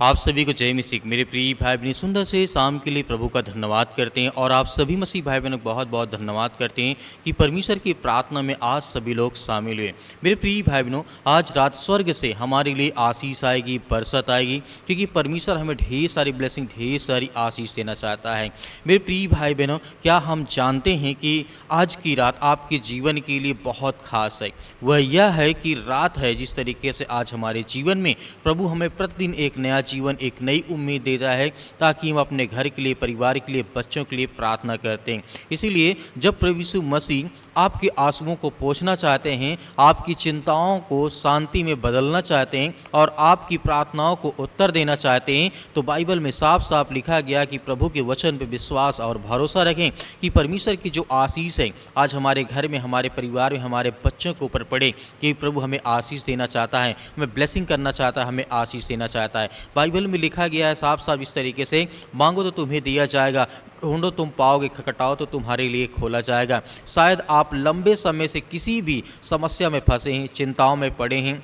आप सभी को जय मसीह। मेरे प्रिय भाई बहन सुंदर से शाम के लिए प्रभु का धन्यवाद करते हैं और आप सभी मसीह भाई बहनों को बहुत बहुत धन्यवाद करते हैं कि परमेश्वर की प्रार्थना में आज सभी लोग शामिल हुए। मेरे प्रिय भाई बहनों, आज रात स्वर्ग से हमारे लिए आशीष आएगी, बरसत आएगी, क्योंकि परमेश्वर हमें ढेर सारी ब्लेसिंग, ढेर सारी आशीष देना चाहता है। मेरे प्रिय भाई बहनों, क्या हम जानते हैं कि आज की रात आपके जीवन के लिए बहुत खास है? वह यह है कि रात है जिस तरीके से आज हमारे जीवन में प्रभु हमें प्रतिदिन एक नया जीवन, एक नई उम्मीद देता है, ताकि हम अपने घर के लिए, परिवार के लिए, बच्चों के लिए प्रार्थना करते हैं। इसीलिए जब प्रभु यीशु मसीह आपके आंसुओं को पोंछना चाहते हैं, आपकी चिंताओं को शांति में बदलना चाहते हैं और आपकी प्रार्थनाओं को उत्तर देना चाहते हैं, तो बाइबल में साफ साफ लिखा गया कि प्रभु के वचन पर विश्वास और भरोसा रखें कि परमेश्वर की जो आशीष है आज हमारे घर में, हमारे परिवार में, हमारे बच्चों के ऊपर पड़े, कि प्रभु हमें आशीष देना चाहता है, हमें ब्लेसिंग करना चाहता है, हमें आशीष देना चाहता है। बाइबल में लिखा गया है साफ साफ इस तरीके से, मांगो तो तुम्हें दिया जाएगा, ढूंढो तुम पाओगे, खटखटाओ तो तुम्हारे लिए खोला जाएगा। शायद आप लंबे समय से किसी भी समस्या में फंसे हैं, चिंताओं में पड़े हैं,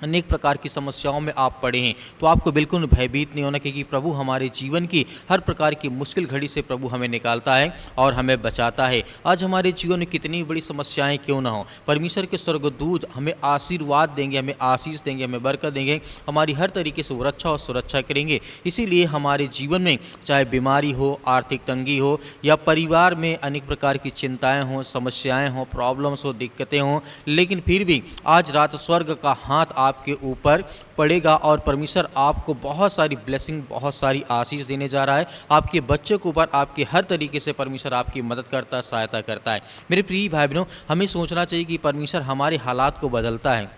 अनेक प्रकार की समस्याओं में आप पड़े हैं, तो आपको बिल्कुल भयभीत नहीं होना, क्योंकि प्रभु हमारे जीवन की हर प्रकार की मुश्किल घड़ी से प्रभु हमें निकालता है और हमें बचाता है। आज हमारे जीवन में कितनी बड़ी समस्याएं क्यों ना हो, परमेश्वर के स्वर्गदूत हमें आशीर्वाद देंगे, हमें आशीष देंगे, हमें बरकत देंगे, हमारी हर तरीके से रक्षा और सुरक्षा करेंगे। इसीलिए हमारे जीवन में चाहे बीमारी हो, आर्थिक तंगी हो, या परिवार में अनेक प्रकार की चिंताएँ हों, समस्याएँ हों, प्रॉब्लम्स हो, दिक्कतें हों, लेकिन फिर भी आज रात स्वर्ग का हाथ आपके ऊपर पड़ेगा और परमेश्वर आपको बहुत सारी ब्लेसिंग, बहुत सारी आशीष देने जा रहा है। आपके बच्चों के ऊपर आपके हर तरीके से परमेश्वर आपकी मदद करता है, सहायता करता है। मेरे प्रिय भाई बहनों, हमें सोचना चाहिए कि परमेश्वर हमारे हालात को बदलता है,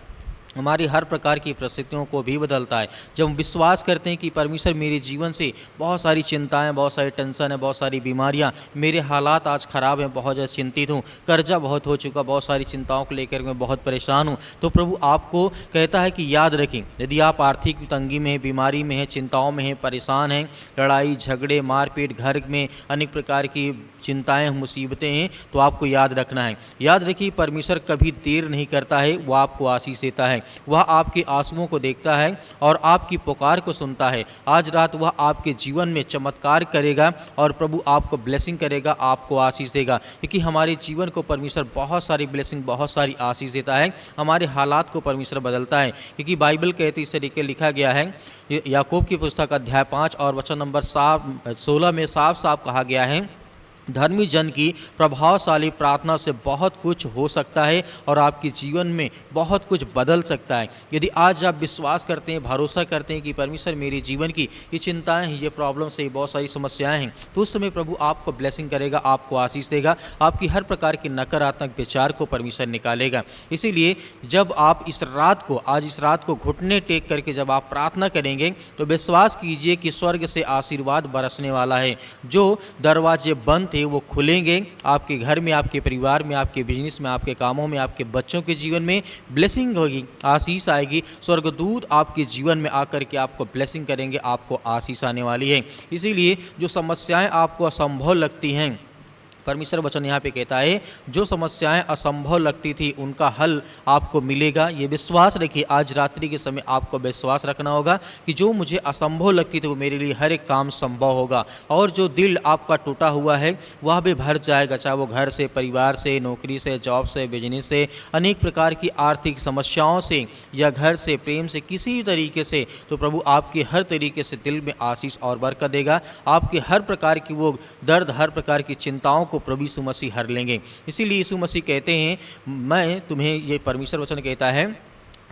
हमारी हर प्रकार की परिस्थितियों को भी बदलता है। जब हम विश्वास करते हैं कि परमेश्वर मेरे जीवन से बहुत सारी चिंताएं, बहुत सारी टेंशन है, बहुत सारी बीमारियां, मेरे हालात आज ख़राब हैं, बहुत ज़्यादा चिंतित हूँ, कर्जा बहुत हो चुका, बहुत सारी चिंताओं को लेकर मैं बहुत परेशान हूँ, तो प्रभु आपको कहता है कि याद रखें, यदि आप आर्थिक तंगी में हैं, बीमारी में हैं, चिंताओं में हैं, परेशान हैं, लड़ाई झगड़े, मारपीट, घर में अनेक प्रकार की चिंताएं, मुसीबतें हैं, तो आपको याद रखना है। याद रखिए, परमेश्वर कभी देर नहीं करता है, वह आपको आशीष देता है, वह आपके आंसुओं को देखता है और आपकी पुकार को सुनता है। आज रात वह आपके जीवन में चमत्कार करेगा और प्रभु आपको ब्लेसिंग करेगा, आपको आशीष देगा, क्योंकि हमारे जीवन को परमेश्वर बहुत सारी ब्लेसिंग, बहुत सारी आशीष देता है, हमारे हालात को परमेश्वर बदलता है। क्योंकि बाइबल कहती इस तरीके लिखा गया है, याकूब की पुस्तक अध्याय 5 और वचन नंबर 16 में साफ साफ कहा गया है, धर्मी जन की प्रभावशाली प्रार्थना से बहुत कुछ हो सकता है और आपके जीवन में बहुत कुछ बदल सकता है। यदि आज आप विश्वास करते हैं, भरोसा करते हैं कि परमेश्वर मेरे जीवन की ये चिंताएं हैं, ये प्रॉब्लम्स है, बहुत सारी समस्याएं हैं, तो उस समय प्रभु आपको ब्लेसिंग करेगा, आपको आशीष देगा, आपकी हर प्रकार के नकारात्मक विचार को परमेश्वर निकालेगा। इसीलिए जब आप इस रात को, आज इस रात को घुटने टेक करके जब आप प्रार्थना करेंगे, तो विश्वास कीजिए कि स्वर्ग से आशीर्वाद बरसने वाला है। जो दरवाजे बंद थे वो खुलेंगे, आपके घर में, आपके परिवार में, आपके बिजनेस में, आपके कामों में, आपके बच्चों के जीवन में ब्लेसिंग होगी, आशीष आएगी। स्वर्गदूत आपके जीवन में आकर के आपको ब्लेसिंग करेंगे, आपको आशीष आने वाली है। इसीलिए जो समस्याएं आपको असंभव लगती हैं, परमेश्वर वचन यहाँ पे कहता है, जो समस्याएं असंभव लगती थी उनका हल आपको मिलेगा। ये विश्वास रखिए, आज रात्रि के समय आपको विश्वास रखना होगा कि जो मुझे असंभव लगती थी वो मेरे लिए हर एक काम संभव होगा, और जो दिल आपका टूटा हुआ है वह भी भर जाएगा, चाहे वो घर से, परिवार से, नौकरी से, जॉब से, बिजनेस से, अनेक प्रकार की आर्थिक समस्याओं से, या घर से, प्रेम से, किसी तरीके से, तो प्रभु आपके हर तरीके से दिल में आशीष और बरकत देगा। आपके हर प्रकार की वो दर्द, हर प्रकार की चिंताओं को प्रभु यीशु मसीह हर लेंगे। इसीलिए यीशु मसीह कहते हैं, मैं तुम्हें, ये परमेश्वर वचन कहता है,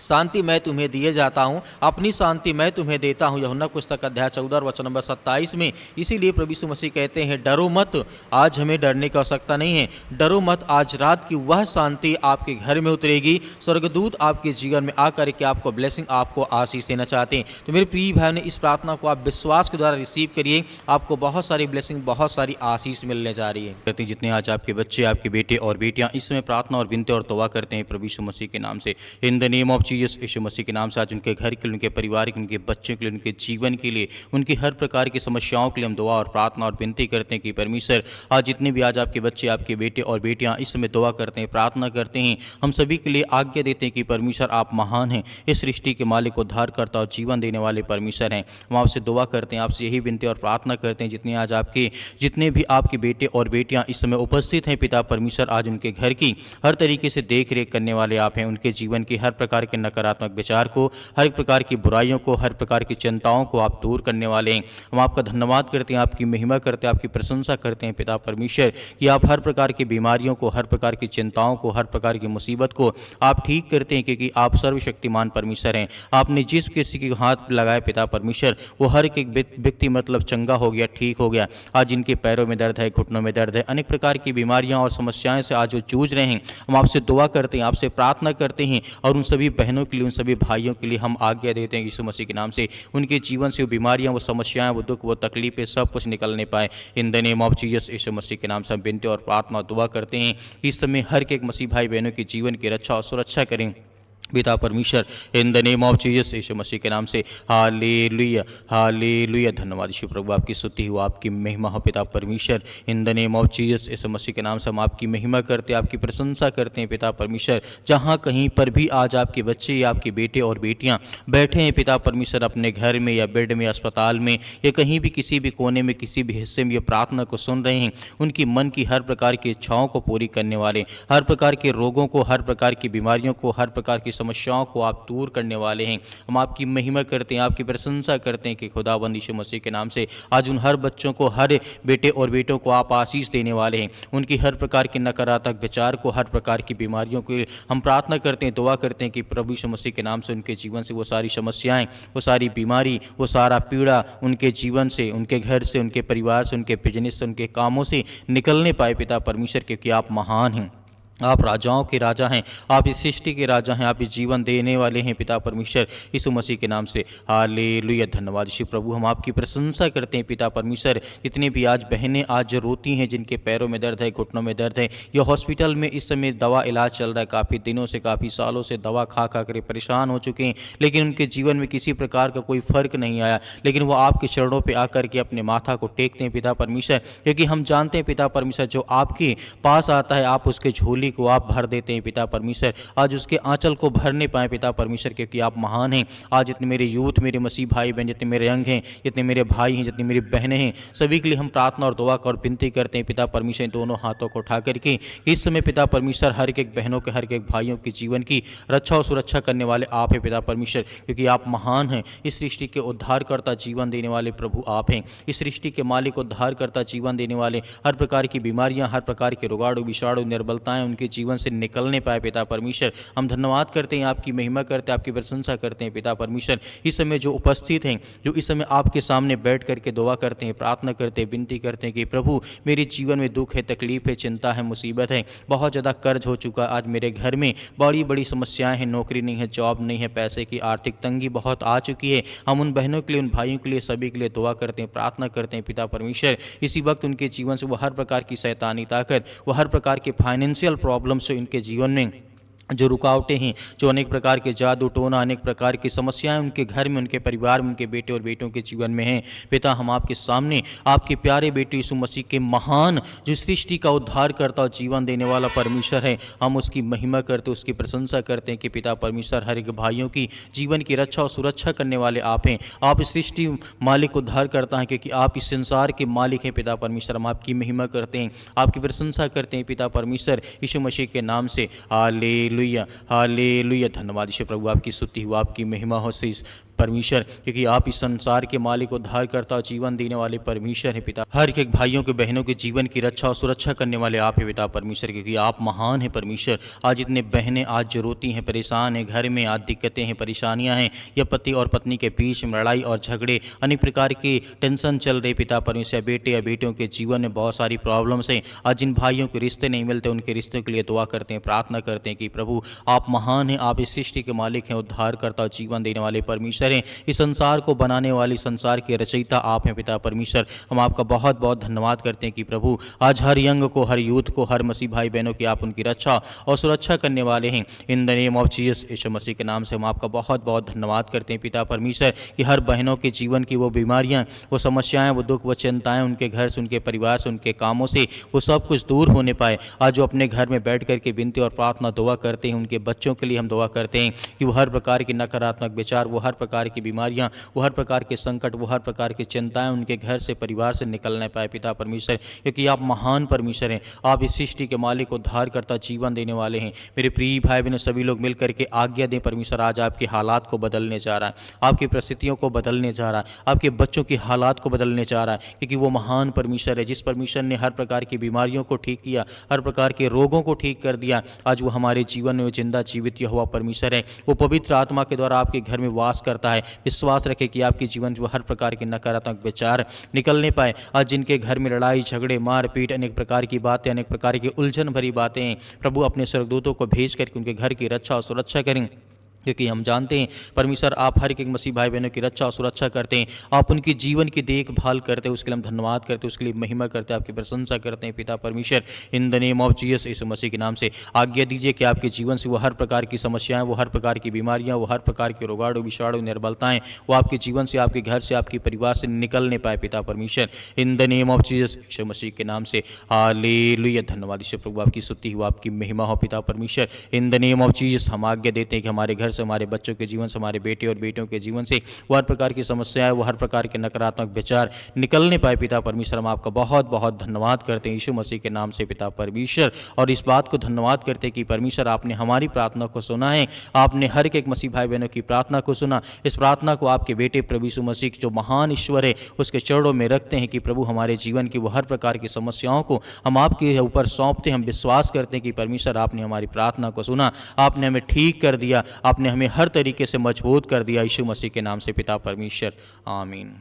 शांति मैं तुम्हें दिए जाता हूँ, अपनी शांति मैं तुम्हें देता हूँ, यूहन्ना पुस्तक अध्याय 14 वचन नंबर 27 में। इसीलिए प्रभु यीशु मसीह कहते हैं, डरो मत, आज हमें डरने की आवश्यकता नहीं है, डरो मत, आज रात की वह शांति आपके घर में उतरेगी। स्वर्गदूत आपके जीवन में आकर के आपको ब्लेसिंग, आपको आशीष देना चाहते हैं। तो मेरे प्रिय भाई ने इस प्रार्थना को आप विश्वास के द्वारा रिसीव करिए, आपको बहुत सारी ब्लेसिंग, बहुत सारी आशीष मिलने जा रही है। जितने आज आपके बच्चे, आपके बेटे और बेटियाँ इस समय प्रार्थना और विनती और तौबा करते हैं प्रभु यीशु मसीह के नाम से, इन द नेम ऑफ चीज़ यीशु मसीह के नाम से आज उनके घर के लिए, उनके परिवार के लिए, उनके बच्चों के लिए, उनके जीवन के लिए, उनकी हर प्रकार की समस्याओं के लिए हम दुआ और प्रार्थना और विनती करते हैं कि परमेश्वर आज जितने भी आज आपके बच्चे, आपके बेटे और बेटियां इस समय दुआ करते हैं, प्रार्थना करते हैं, हम सभी के लिए आज्ञा देते हैं कि परमेश्वर आप महान हैं, इस सृष्टि के मालिक, उद्धारकर्ता और जीवन देने वाले परमेश्वर हैं। हम आपसे दुआ करते हैं, आपसे यही विनती और प्रार्थना करते हैं जितने भी आपके बेटे और बेटियां इस समय उपस्थित हैं पिता परमेश्वर, आज उनके घर की हर तरीके से देख रेख करने वाले आप हैं। उनके जीवन की हर प्रकार के नकारात्मक विचार को, हर प्रकार की बुराइयों को, हर प्रकार की चिंताओं को आप दूर करने वाले हैं। हम आपका धन्यवाद करते हैं, आपकी महिमा करते हैं, आपकी प्रशंसा करते हैं पिता परमेश्वर कि आप हर प्रकार की बीमारियों को, हर प्रकार की चिंताओं को, हर प्रकार की मुसीबत को आप ठीक करते हैं, क्योंकि आप सर्वशक्तिमान परमेश्वर हैं। आपने जिस किसी के हाथ लगाया पिता परमेश्वर, वो हर एक व्यक्ति मतलब चंगा हो गया, ठीक हो गया। आज जिनके पैरों में दर्द है, घुटनों में दर्द है, अनेक प्रकार की बीमारियां और समस्याएं से आज वो जूझ रहे हैं, हम आपसे दुआ करते हैं, आपसे प्रार्थना करते हैं और उन सभी बहनों के लिए, उन सभी भाइयों के लिए हम आज्ञा देते हैं यीशु मसीह के नाम से उनके जीवन से वो बीमारियां, वो समस्याएं, वो दुख, वो तकलीफें सब कुछ निकलने पाए। In the name of Jesus Yeshu Masih के नाम से हम विनती और प्रार्थना दुआ करते हैं कि इस समय हर एक मसीह भाई बहनों के जीवन की रक्षा और सुरक्षा करें पिता परमेश्वर, in the name of Jesus Yeshu Masih के नाम से। Hallelujah, hallelujah. धन्यवाद यीशु प्रभु, आपकी स्तुति हो, आपकी महिमा हो पिता परमेश्वर। In the name of Jesus Yeshu Masih के नाम से हम आपकी महिमा करते हैं, आपकी प्रशंसा करते हैं पिता परमेश्वर। जहाँ कहीं पर भी आज आपके बच्चे या आपके बेटे और बेटियाँ बैठे हैं पिता परमेश्वर, अपने घर में या बेड में, अस्पताल में या कहीं भी किसी भी कोने में, किसी भी हिस्से में ये प्रार्थना को सुन रहे हैं, उनकी मन की हर प्रकार की इच्छाओं को पूरी करने वाले, हर प्रकार के रोगों को, हर प्रकार की बीमारियों को, हर प्रकार की समस्याओं को आप दूर करने वाले हैं। हम आपकी महिमा करते हैं, आपकी प्रशंसा करते हैं कि खुदाबंद यीशु मसीह के नाम से आज उन हर बच्चों को, हर बेटे और बेटों को आप आशीष देने वाले हैं। उनकी हर प्रकार के नकारात्मक विचार को, हर प्रकार की बीमारियों के लिए हम प्रार्थना करते हैं, दुआ करते हैं कि प्रभु यीशु मसीह के नाम से उनके जीवन से वो सारी समस्याएं, वो सारी बीमारी, वो सारा पीड़ा उनके जीवन से, उनके घर से, उनके परिवार से, उनके बिजनेस से, उनके कामों से निकलने पाए पिता परमेश्वर, क्योंकि आप महान हैं, आप राजाओं के राजा हैं, आप इस सृष्टि के राजा हैं, आप इस जीवन देने वाले हैं पिता परमेश्वर यीशु मसीह के नाम से। हालेलुया, धन्यवाद यीशु प्रभु, हम आपकी प्रशंसा करते हैं पिता परमेश्वर। जितने भी आज बहनें आज रोती हैं, जिनके पैरों में दर्द है, घुटनों में दर्द है, या हॉस्पिटल में इस समय दवा इलाज चल रहा है, काफ़ी दिनों से, काफ़ी सालों से दवा खा खा कर परेशान हो चुके हैं, लेकिन उनके जीवन में किसी प्रकार का कोई फर्क नहीं आया, लेकिन वो आपके चरणों पर आकर के अपने माथा को टेकते हैं पिता परमेश्वर, क्योंकि हम जानते हैं पिता परमेश्वर जो आपके पास आता है, आप उसके झोली को आप भर देते हैं पिता परमेश्वर। आज उसके आंचल को भर नहीं पाए पिता परमेश्वर, क्योंकि आप महान हैं। आज जितने मेरे यूथ, मेरे मसीह भाई बहन, जितने मेरे अंग हैं, जितने मेरे भाई हैं, जितनी मेरी बहनें हैं, सभी के लिए हम प्रार्थना और दुआ और विनती करते हैं पिता परमेश्वर, दोनों हाथों को उठा करके इस समय पिता परमेश्वर हर एक बहनों के, हर एक भाइयों के जीवन की रक्षा और सुरक्षा करने वाले आप हैं पिता परमेश्वर, क्योंकि आप महान हैं। इस सृष्टि के उद्धारकर्ता, जीवन देने वाले प्रभु आप हैं। इस सृष्टि के मालिक, उद्धारकर्ता, जीवन देने वाले, हर प्रकार की बीमारियां, हर प्रकार के रोगाणु, विषाणु, निर्बलताएं उनके जीवन से निकलने पाए पिता परमेश्वर। हम धन्यवाद करते हैं, आपकी महिमा करते हैं, आपकी प्रशंसा करते हैं पिता परमेश्वर। इस समय जो उपस्थित हैं, जो इस समय आपके सामने बैठ करके दुआ करते हैं, प्रार्थना करते हैं, विनती करते हैं कि प्रभु मेरे जीवन में दुख है, तकलीफ है, चिंता है, मुसीबत है, बहुत ज़्यादा कर्ज हो चुका, आज मेरे घर में बड़ी बड़ी समस्याएं हैं, नौकरी नहीं है, जॉब नहीं है, पैसे की आर्थिक तंगी बहुत आ चुकी है। हम उन बहनों के लिए, उन भाइयों के लिए, सभी के लिए दुआ करते हैं, प्रार्थना करते हैं पिता परमेश्वर। इसी वक्त उनके जीवन से वो हर प्रकार की शैतानी ताकत, वो हर प्रकार के फाइनेंशियल प्रॉब्लम से उनके जीवन में जो रुकावटें हैं, जो अनेक प्रकार के जादू टोना, अनेक प्रकार की समस्याएं उनके घर में, उनके परिवार में, उनके बेटे और बेटों के जीवन में हैं, पिता हम आपके सामने आपके प्यारे बेटे यीशु मसीह के महान, जो सृष्टि का उद्धार करता और जीवन देने वाला परमेश्वर है, हम उसकी महिमा करते, उसकी प्रशंसा करते हैं कि पिता परमेश्वर हर एक भाइयों की जीवन की रक्षा और सुरक्षा करने वाले आप हैं। आप इस सृष्टि मालिक उद्धार करता है, क्योंकि आप इस संसार के मालिक हैं पिता परमेश्वर। हम आपकी महिमा करते हैं, आपकी प्रशंसा करते हैं पिता परमेश्वर यीशु मसीह के नाम से। Hallelujah, hallelujah. धन्यवाद यीशु प्रभु, आपकी स्तुति हो, आपकी महिमा हो परमेश्वर, क्योंकि आप इस संसार के मालिक, उद्धारकर्ता, जीवन देने वाले परमेश्वर हैं पिता। हर एक भाइयों के बहनों के जीवन की रक्षा और सुरक्षा करने वाले आप हैं पिता परमेश्वर, क्योंकि आप महान हैं परमेश्वर। आज इतने बहनें आज जो रोती हैं, परेशान हैं, घर में आज दिक्कतें हैं, परेशानियां हैं, या पति और पत्नी के बीच में लड़ाई और झगड़े, अनेक प्रकार की टेंशन चल रही पिता परमेश्वर। बेटे या बेटियों के जीवन में बहुत सारी प्रॉब्लम्स हैं। आज जिन भाइयों के रिश्ते नहीं मिलते, उनके रिश्तों के लिए दुआ करते हैं, प्रार्थना करते हैं कि प्रभु आप महान हैं, आप इस सृष्टि के मालिक हैं, उद्धारकर्ता, जीवन देने वाले परमेश्वर। परमेश्वर हैं, इस संसार को बनाने वाली, संसार के रचयिता आप हैं पिता परमेश्वर। हम आपका बहुत बहुत धन्यवाद करते हैं कि प्रभु आज हर यंग को, हर यूथ को, हर मसीह भाई बहनों की आप उनकी रक्षा और सुरक्षा करने वाले हैं। In the name of Jesus, Yeshu Masih के नाम से हम आपका बहुत बहुत धन्यवाद करते हैं पिता परमेश्वर कि हर बहनों के जीवन की वो बीमारियां, वो समस्याएं, वो दुख, वो चिंताएं उनके घर से, उनके परिवार से, उनके कामों से वो सब कुछ दूर होने पाए। आज जो अपने घर में बैठ करके विनती और प्रार्थना दुआ करते हैं, उनके बच्चों के लिए हम दुआ करते हैं कि वो हर प्रकार के नकारात्मक विचार, वो हर प्रकार की बीमारियां, वो हर प्रकार के संकट, वो हर प्रकार की चिंताएं उनके घर से, परिवार से निकलने पाए पिता परमेश्वर, क्योंकि आप महान परमेश्वर हैं। आप इस सृष्टि के मालिक, उद्धारकर्ता, जीवन देने वाले हैं। मेरे प्रिय भाई बहन सभी लोग मिल करके आज्ञा दें परमेश्वर, आज आपके हालात को बदलने जा रहा है, आपकी परिस्थितियों को बदलने जा रहा है, आपके बच्चों की हालात को बदलने जा रहा है, क्योंकि वो महान परमेश्वर है। जिस परमेश्वर ने हर प्रकार की बीमारियों को ठीक किया, हर प्रकार के रोगों को ठीक कर दिया, आज वो हमारे जीवन में जिंदा जीवित हुआ परमेश्वर है। वो पवित्र आत्मा के द्वारा आपके घर में वास करता है। विश्वास रखें कि आपके जीवन से हर प्रकार के नकारात्मक विचार निकलने पाए। आज जिनके घर में लड़ाई झगड़े, मारपीट, अनेक प्रकार की बातें, अनेक प्रकार की उलझन भरी बातें हैं, प्रभु अपने स्वर्गदूतों को भेज करके उनके घर की रक्षा और सुरक्षा करें, क्योंकि हम जानते हैं परमेश्वर आप हर एक मसीह भाई बहनों की रक्षा और सुरक्षा करते हैं। आप उनकी जीवन की देखभाल करते हैं, उसके लिए हम धन्यवाद करते हैं, उसके लिए महिमा करते हैं, आपकी प्रशंसा करते हैं पिता परमेश्वर। In the name of Jesus, Yeshu Masih के नाम से आज्ञा दीजिए कि आपके जीवन से वो हर प्रकार की समस्याएं, वो हर प्रकार की बीमारियां, वो हर प्रकार के रोगाणु, विषाणु, निर्बलताएं, वो आपके जीवन से, आपके घर से, आपके परिवार से निकलने पाए पिता परमेश्वर। In the name of Jesus, Yeshu Masih के नाम से हालेलुया। धन्यवाद ईश्वर प्रभु, आपकी स्तुति हो, आपकी महिमा हो पिता परमेश्वर। In the name of Jesus हम आज्ञा देते हैं कि हमारे घर से, हमारे बच्चों के जीवन से, हमारे बेटे और बेटियों के जीवन से वो हर प्रकार की समस्याएं, वो हर प्रकार के नकारात्मक विचार निकलने पाए पिता परमेश्वर। हम आपका बहुत बहुत धन्यवाद करते हैं यीशु मसीह के नाम से पिता परमेश्वर, और इस बात को धन्यवाद करते हैं कि परमेश्वर आपने हमारी प्रार्थना को सुना है, आपने हर एक मसीह भाई बहनों की प्रार्थना को सुना। इस प्रार्थना को आपके बेटे प्रभु यीशु मसीह जो महान ईश्वर है उसके चरणों में रखते हैं कि प्रभु हमारे जीवन की वो हर प्रकार की समस्याओं को हम आपके ऊपर सौंपते हैं। हम विश्वास करते हैं कि परमेश्वर आपने हमारी प्रार्थना को सुना, आपने हमें ठीक कर दिया, आपने हमें हर तरीके से मजबूत कर दिया यीशु मसीह के नाम से पिता परमेश्वर, आमीन।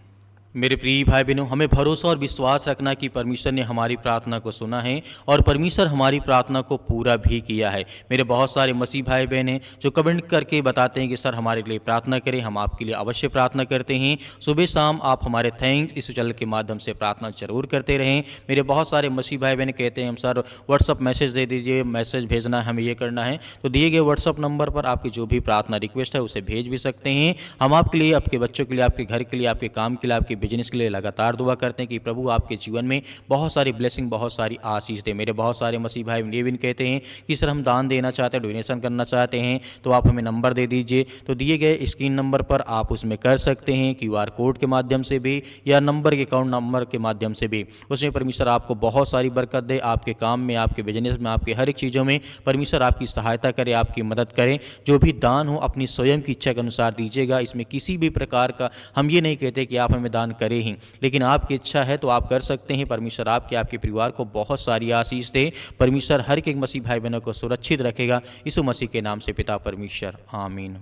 मेरे प्रिय भाई बहनों, हमें भरोसा और विश्वास रखना कि परमेश्वर ने हमारी प्रार्थना को सुना है और परमेश्वर हमारी प्रार्थना को पूरा भी किया है। मेरे बहुत सारे मसीह भाई बहन हैं जो कमेंट करके बताते हैं कि सर हमारे लिए प्रार्थना करें, हम आपके लिए अवश्य प्रार्थना करते हैं। सुबह शाम आप हमारे थैंक्स इस चैनल के माध्यम से प्रार्थना जरूर करते रहें। मेरे बहुत सारे मसीह भाई बहन कहते हैं हम सर व्हाट्सअप मैसेज दे दीजिए, मैसेज भेजना है, हमें ये करना है, तो दिए गए व्हाट्सअप नंबर पर आपकी जो भी प्रार्थना रिक्वेस्ट है उसे भेज भी सकते हैं। हम आपके लिए, आपके बच्चों के लिए, आपके घर के लिए, आपके काम के लिए, आपके बिजनेस के लिए लगातार दुआ करते हैं कि प्रभु आपके जीवन में बहुत सारी ब्लेसिंग, बहुत सारी आशीष दे। मेरे बहुत सारे मसीह भाई ये भी कहते हैं कि सर हम दान देना चाहते हैं, डोनेशन करना चाहते हैं, तो आप हमें नंबर दे दीजिए। तो दिए गए स्क्रीन नंबर पर आप उसमें कर सकते हैं, QR कोड के माध्यम से भी या नंबर के अकाउंट नंबर के माध्यम से भी। उसमें परमेश्वर आपको बहुत सारी बरकत दे, आपके काम में, आपके बिजनेस में, आपके हर एक चीज़ों में परमेश्वर आपकी सहायता करे, आपकी मदद करें। जो भी दान हो अपनी स्वयं की इच्छा के अनुसार दीजिएगा। इसमें किसी भी प्रकार का हम ये नहीं कहते कि आप हमें दान करें ही, लेकिन आपकी इच्छा है तो आप कर सकते हैं। परमेश्वर आपके, आपके परिवार को बहुत सारी आशीष दे। परमेश्वर हर एक मसीह भाई बहनों को सुरक्षित रखेगा। यीशु मसीह के नाम से पिता परमेश्वर, आमीन।